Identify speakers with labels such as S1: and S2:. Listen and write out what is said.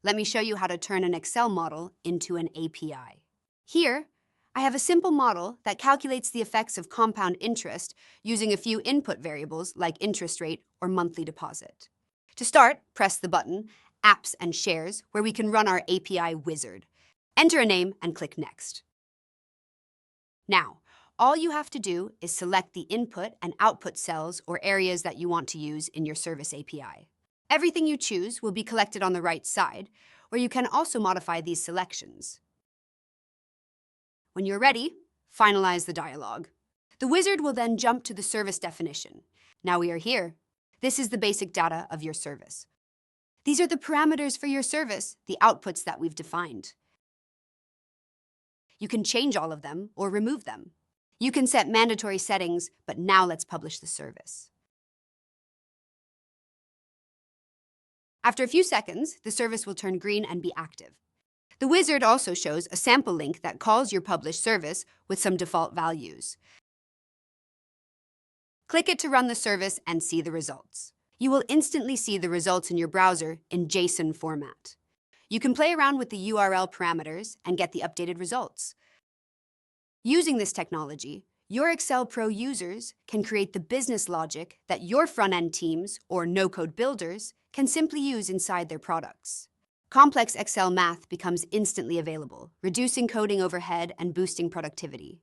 S1: Let me show you how to turn an Excel model into an API. Here, I have a simple model that calculates the effects of compound interest using a few input variables like interest rate or monthly deposit. To start, press the button, Apps and Shares, where we can run our API wizard. Enter a name and click Next. Now, all you have to do is select the input and output cells or areas that you want to use in your service API. Everything you choose will be collected on the right side, where you can also modify these selections. When you're ready, finalize the dialog. The wizard will then jump to the service definition. Now we are here. This is the basic data of your service. These are the parameters for your service, the outputs that we've defined. You can change all of them or remove them. You can set mandatory settings, but now let's publish the service. After a few seconds, the service will turn green and be active. The wizard also shows a sample link that calls your published service with some default values. Click it to run the service and see the results. You will instantly see the results in your browser in JSON format. You can play around with the URL parameters and get the updated results. Using this technology, your Excel Pro users can create the business logic that your front-end teams or no-code builders can simply use inside their products. Complex Excel math becomes instantly available, reducing coding overhead and boosting productivity.